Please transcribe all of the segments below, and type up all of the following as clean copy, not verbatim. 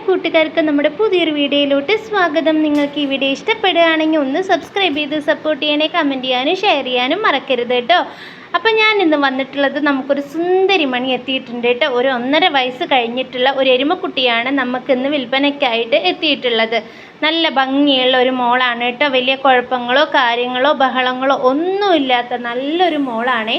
കൂട്ടുകാർക്ക് നമ്മുടെ പുതിയൊരു വീഡിയോയിലോട്ട് സ്വാഗതം. നിങ്ങൾക്ക് ഈ വീഡിയോ ഇഷ്ടപ്പെടുകയാണെങ്കിൽ ഒന്ന് സബ്സ്ക്രൈബ് ചെയ്ത് സപ്പോർട്ട് ചെയ്യണേ, കമൻറ്റ് ചെയ്യാനും ഷെയർ ചെയ്യാനും മറക്കരുത് കേട്ടോ. അപ്പം ഞാൻ ഇന്ന് വന്നിട്ടുള്ളത് നമുക്കൊരു സുന്ദരി മണി എത്തിയിട്ടുണ്ട് കേട്ടോ. ഒരു 1.5 വയസ്സ് കഴിഞ്ഞിട്ടുള്ള ഒരു എരുമക്കുട്ടിയാണ് നമുക്കിന്ന് വിൽപ്പനയ്ക്കായിട്ട് എത്തിയിട്ടുള്ളത്. നല്ല ഭംഗിയുള്ള ഒരു മോളാണ് കേട്ടോ. വലിയ കുഴപ്പങ്ങളോ കാര്യങ്ങളോ ബഹളങ്ങളോ ഒന്നുമില്ലാത്ത നല്ലൊരു മോളാണ്.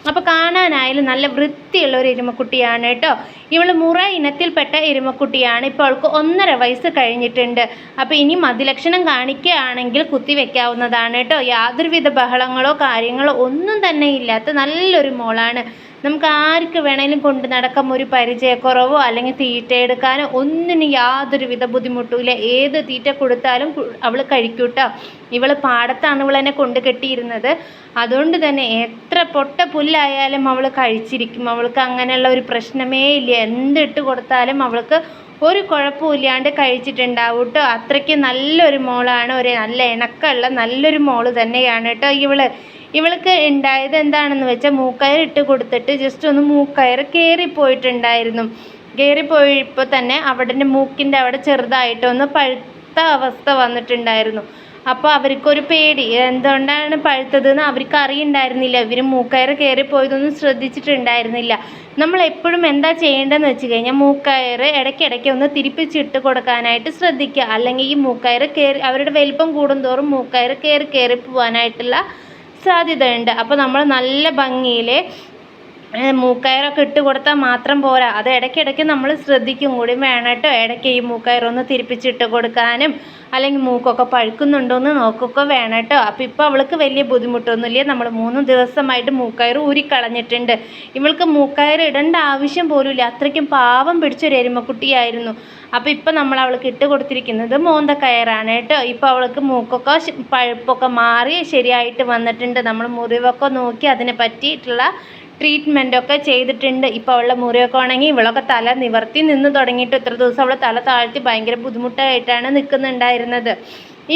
അപ്പോൾ കാണാനായാലും നല്ല വൃത്തിയുള്ള ഒരു എരുമക്കുട്ടിയാണ് കേട്ടോ. ഇവൾ മുറ ഇനത്തിൽപ്പെട്ട എരുമക്കുട്ടിയാണ്. ഇപ്പോൾ അവൾക്ക് 1.5 വയസ്സ് കഴിഞ്ഞിട്ടുണ്ട്. അപ്പോൾ ഇനി മതിലക്ഷണം കാണിക്കുകയാണെങ്കിൽ കുത്തിവെക്കാവുന്നതാണ് കേട്ടോ. യാതൊരുവിധ ബഹളങ്ങളോ കാര്യങ്ങളോ ഒന്നും തന്നെ ഇല്ലാത്ത നല്ലൊരു മോളാണ്. നമുക്ക് ആർക്ക് വേണേലും കൊണ്ട് നടക്കാം. ഒരു പരിചയക്കുറവോ അല്ലെങ്കിൽ തീറ്റ എടുക്കാനോ ഒന്നിനും യാതൊരുവിധ ബുദ്ധിമുട്ടുമില്ല. ഏത് തീറ്റ കൊടുത്താലും അവൾ കഴിക്കൂട്ടോ. ഇവൾ പാടത്താണ് ഇവളെന്നെ കൊണ്ട് കെട്ടിയിരുന്നത്. അതുകൊണ്ട് തന്നെ എത്ര പൊട്ട പുല്ലായാലും അവൾ കഴിച്ചിരിക്കും. അവൾക്ക് അങ്ങനെയുള്ള ഒരു പ്രശ്നമേ ഇല്ല. എന്തിട്ട് കൊടുത്താലും അവൾക്ക് ഒരു കുഴപ്പമില്ലാണ്ട് കഴിച്ചിട്ടുണ്ടാവും കേട്ടോ. അത്രയ്ക്ക് നല്ലൊരു മോളാണ്. ഒരു നല്ല ഇണക്കമുള്ള നല്ലൊരു മോള് തന്നെയാണ് കേട്ടോ ഇവൾക്ക് ഉണ്ടായത് എന്താണെന്ന് വെച്ചാൽ മൂക്കയർ ഇട്ട് കൊടുത്തിട്ട് ജസ്റ്റ് ഒന്ന് മൂക്കയർ കയറിപ്പോയിട്ടുണ്ടായിരുന്നു. കയറിപ്പോയപ്പോൾ തന്നെ അവിടെ മൂക്കിൻ്റെ അവിടെ ചെറുതായിട്ടൊന്ന് പഴുത്ത അവസ്ഥ വന്നിട്ടുണ്ടായിരുന്നു. അപ്പോൾ അവർക്കൊരു പേടി, എന്തുകൊണ്ടാണ് പഴുത്തതെന്ന് അവർക്ക് അറിയണ്ടായിരുന്നില്ല. ഇവർ മൂക്കയർ കയറിപ്പോയതൊന്നും ശ്രദ്ധിച്ചിട്ടുണ്ടായിരുന്നില്ല. നമ്മൾ എപ്പോഴും എന്താ ചെയ്യേണ്ടതെന്ന് വെച്ച് കഴിഞ്ഞാൽ മൂക്കയർ ഇടയ്ക്കിടയ്ക്ക് ഒന്ന് തിരിപ്പിച്ചിട്ട് കൊടുക്കാനായിട്ട് ശ്രദ്ധിക്കുക. അല്ലെങ്കിൽ ഈ മൂക്കയർ അവരുടെ വലിപ്പം കൂടുന്തോറും മൂക്കയർ കയറി പോകാനായിട്ടുള്ള സാധ്യതയുണ്ട്. അപ്പോൾ നമ്മൾ നല്ല ഭംഗിയിൽ മൂക്കയറൊക്കെ ഇട്ട് കൊടുത്താൽ മാത്രം പോരാ, അത് ഇടയ്ക്കിടയ്ക്ക് നമ്മൾ ശ്രദ്ധിക്കും കൂടി വേണം കേട്ടോ. ഇടയ്ക്ക് ഈ മൂക്കയറൊന്ന് തിരിപ്പിച്ചിട്ട് കൊടുക്കാനും അല്ലെങ്കിൽ മൂക്കൊക്കെ പഴുക്കുന്നുണ്ടോ എന്ന് നോക്കുകയൊക്കെ വേണം കേട്ടോ. അപ്പോൾ ഇപ്പോൾ അവൾക്ക് വലിയ ബുദ്ധിമുട്ടൊന്നുമില്ല. നമ്മൾ 3 ദിവസമായിട്ട് മൂക്കയർ ഊരിക്കളഞ്ഞിട്ടുണ്ട്. ഇവൾക്ക് മൂക്കയർ ഇടേണ്ട ആവശ്യം പോലുമില്ല. അത്രയ്ക്കും പാവം പിടിച്ചൊരു എരുമക്കുട്ടിയായിരുന്നു. അപ്പോൾ ഇപ്പോൾ നമ്മൾ അവൾക്ക് ഇട്ട് കൊടുത്തിരിക്കുന്നത് മോന്തക്കയറാണ് കേട്ടോ. ഇപ്പോൾ അവൾക്ക് മൂക്കൊക്കെ പഴുപ്പൊക്കെ മാറി ശരിയായിട്ട് വന്നിട്ടുണ്ട്. നമ്മൾ മുറിവൊക്കെ നോക്കി അതിനെ പറ്റിയിട്ടുള്ള ട്രീറ്റ്മെൻറ്റൊക്കെ ചെയ്തിട്ടുണ്ട്. ഇപ്പോൾ അവളുടെ മുറിവൊക്കെ ഉണങ്ങി ഇവളൊക്കെ തല നിവർത്തി നിന്ന് തുടങ്ങിയിട്ട് ഇത്ര ദിവസം അവൾ തല താഴ്ത്തി ഭയങ്കര ബുദ്ധിമുട്ടായിട്ടാണ് നിൽക്കുന്നുണ്ടായിരുന്നത്.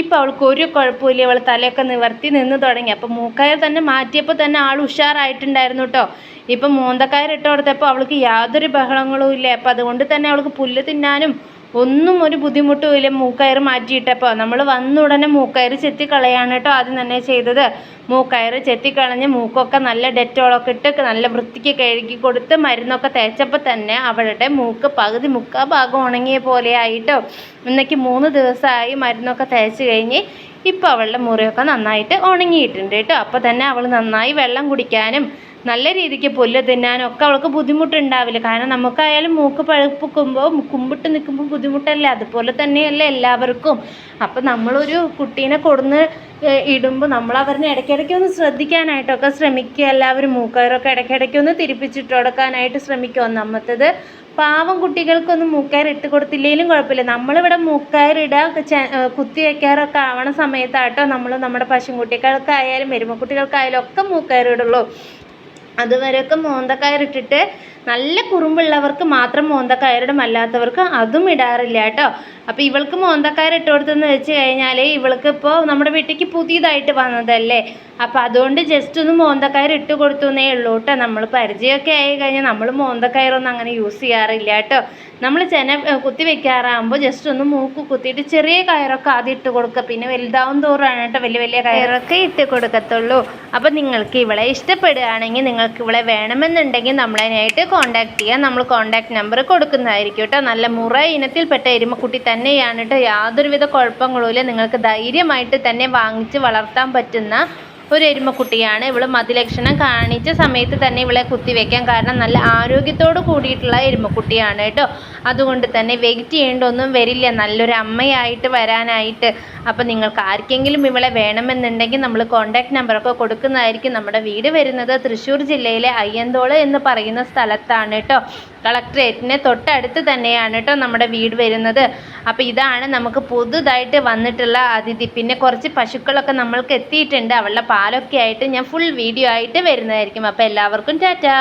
ഇപ്പോൾ അവൾക്ക് ഒരു കുഴപ്പമില്ല. അവൾ തലയൊക്കെ നിവർത്തി നിന്ന് തുടങ്ങി. അപ്പോൾ മൂക്കയർ തന്നെ മാറ്റിയപ്പോൾ തന്നെ ആൾ ഉഷാറായിട്ടുണ്ടായിരുന്നു കേട്ടോ. ഇപ്പം മോന്തക്കയർ ഇട്ട് കൊടുത്തപ്പോൾ അവൾക്ക് യാതൊരു ബഹളങ്ങളും ഇല്ല. അപ്പോൾ അതുകൊണ്ട് തന്നെ അവൾക്ക് പുല്ല് തിന്നാനും ഒന്നും ഒരു ബുദ്ധിമുട്ടും ഇല്ല. മൂക്കയർ മാറ്റിയിട്ടപ്പോൾ നമ്മൾ വന്ന ഉടനെ മൂക്കയർ ചെത്തിക്കളയാണ് കേട്ടോ ആദ്യം തന്നെ ചെയ്തത്. മൂക്കയർ ചെത്തിക്കളഞ്ഞ് മൂക്കൊക്കെ നല്ല ഡെറ്റോളൊക്കെ ഇട്ട് നല്ല വൃത്തിക്ക് കഴുകി കൊടുത്ത് മരുന്നൊക്കെ തേച്ചപ്പോൾ തന്നെ അവളുടെ മൂക്ക് പകുതി മുക്കാൽ ഭാഗം ഉണങ്ങിയ പോലെ ആയിട്ടോ. ഇന്നേക്ക് 3 ദിവസമായി മരുന്നൊക്കെ തേച്ച് കഴിഞ്ഞ് ഇപ്പോൾ അവളുടെ മുറിയൊക്കെ നന്നായിട്ട് ഉണങ്ങിയിട്ടുണ്ട് കേട്ടോ. അപ്പോൾ തന്നെ അവൾ നന്നായി വെള്ളം കുടിക്കാനും നല്ല രീതിക്ക് പുല്ല് തിന്നാനും ഒക്കെ അവൾക്ക് ബുദ്ധിമുട്ടുണ്ടാവില്ല. കാരണം നമുക്കായാലും മൂക്ക് പഴുപ്പിക്കുമ്പോൾ കുമ്പിട്ട് നിൽക്കുമ്പോൾ ബുദ്ധിമുട്ടല്ലേ, അതുപോലെ തന്നെയല്ലേ എല്ലാവർക്കും. അപ്പം നമ്മളൊരു കുട്ടീനെ കൊടുന്ന് ഇടുമ്പോൾ നമ്മൾ അവരെ ഇടയ്ക്കിടയ്ക്ക് ഒന്ന് ശ്രദ്ധിക്കാനായിട്ടൊക്കെ ശ്രമിക്കുക. എല്ലാവരും മൂക്കയറൊക്കെ ഇടയ്ക്കിടയ്ക്ക് ഒന്ന് തിരിപ്പിച്ചിട്ട് കൊടുക്കാനായിട്ട് ശ്രമിക്കുക. ഒന്നാമത്തത് പാവം കുട്ടികൾക്കൊന്നും മൂക്കയർ ഇട്ട് കൊടുത്തില്ലെങ്കിലും കുഴപ്പമില്ല. നമ്മളിവിടെ മൂക്കയർ കുത്തി വയ്ക്കാറൊക്കെ ആവണ സമയത്താട്ടോ നമ്മൾ നമ്മുടെ പശുക്കുട്ടികൾക്കായാലും എരുമക്കുട്ടികൾക്കായാലും ഒക്കെ മൂക്കയർ ഇടുള്ളൂ. അതുവരെയൊക്കെ മോന്തക്കയറിട്ടിട്ട് നല്ല കുറുമ്പുള്ളവർക്ക് മാത്രം മോന്തക്കയറിടും, അല്ലാത്തവർക്ക് അതും ഇടാറില്ല കേട്ടോ. അപ്പോൾ ഇവൾക്ക് മോന്തക്കയർ ഇട്ട് കൊടുത്തെന്ന് വെച്ച് കഴിഞ്ഞാൽ ഇവൾക്ക് ഇപ്പോൾ നമ്മുടെ വീട്ടിലേക്ക് പുതിയതായിട്ട് വന്നതല്ലേ. അപ്പോൾ അതുകൊണ്ട് ജസ്റ്റ് ഒന്ന് മോന്തക്കയർ ഇട്ട് കൊടുത്തു എന്നേ ഉള്ളൂ കേട്ടോ. നമ്മൾ പരിചയമൊക്കെ ആയി കഴിഞ്ഞാൽ നമ്മൾ മോന്തക്കയറൊന്നും അങ്ങനെ യൂസ് ചെയ്യാറില്ല കേട്ടോ. നമ്മൾ കുത്തി വെക്കാറാകുമ്പോൾ ജസ്റ്റ് ഒന്ന് മൂക്ക് കുത്തിയിട്ട് ചെറിയ കയറൊക്കെ ആദ്യം ഇട്ട് കൊടുക്കുക. പിന്നെ വലുതാവും തോറാണ് കേട്ടോ വലിയ വലിയ കയറൊക്കെ ഇട്ട് കൊടുക്കത്തുള്ളൂ. അപ്പോൾ നിങ്ങൾക്ക് ഇവളെ ഇഷ്ടപ്പെടുകയാണെങ്കിൽ നിങ്ങൾക്ക് ഇവളെ വേണമെന്നുണ്ടെങ്കിൽ നമ്മളതിനായിട്ട് കോൺടാക്ട് ചെയ്യാം. നമ്മൾ കോൺടാക്ട് നമ്പർ കൊടുക്കുന്നതായിരിക്കും കേട്ടോ. നല്ല മുറ ഇനത്തിൽപ്പെട്ട എരുമക്കുട്ടി തന്നെയാണ് കേട്ടോ. യാതൊരുവിധ കുഴപ്പങ്ങളുമില്ല. നിങ്ങൾക്ക് ധൈര്യമായിട്ട് തന്നെ വാങ്ങിച്ച് വളർത്താൻ പറ്റുന്ന ഒരു എരുമക്കുട്ടിയാണ്. ഇവൾ മതിലക്ഷണം കാണിച്ച സമയത്ത് തന്നെ ഇവളെ കുത്തിവെക്കാൻ കാരണം നല്ല ആരോഗ്യത്തോട് കൂടിയിട്ടുള്ള എരുമക്കുട്ടിയാണ് കേട്ടോ. അതുകൊണ്ട് തന്നെ വെയിറ്റ് ചെയ്യേണ്ടൊന്നും വരില്ല നല്ലൊരു അമ്മയായിട്ട് വരാനായിട്ട്. അപ്പോൾ നിങ്ങൾക്ക് ആർക്കെങ്കിലും ഇവളെ വേണമെന്നുണ്ടെങ്കിൽ നമ്മൾ കോൺടാക്ട് നമ്പറൊക്കെ കൊടുക്കുന്നതായിരിക്കും. നമ്മുടെ വീട് വരുന്നത് തൃശ്ശൂർ ജില്ലയിലെ അയ്യന്തോൾ എന്ന് പറയുന്ന സ്ഥലത്താണ് കേട്ടോ. കളക്ട്രേറ്റിന് തൊട്ടടുത്ത് തന്നെയാണ് കേട്ടോ നമ്മുടെ വീട് വരുന്നത്. അപ്പോൾ ഇതാണ് നമുക്ക് പുതുതായിട്ട് വന്നിട്ടുള്ള അതിഥി. പിന്നെ കുറച്ച് പശുക്കളൊക്കെ നമ്മൾക്ക് എത്തിയിട്ടുണ്ട്. അവളുടെ പാലൊക്കെ ആയിട്ട് ഞാൻ ഫുൾ വീഡിയോ ആയിട്ട് വരുന്നതായിരിക്കും. അപ്പോൾ എല്ലാവർക്കും ടാറ്റാ.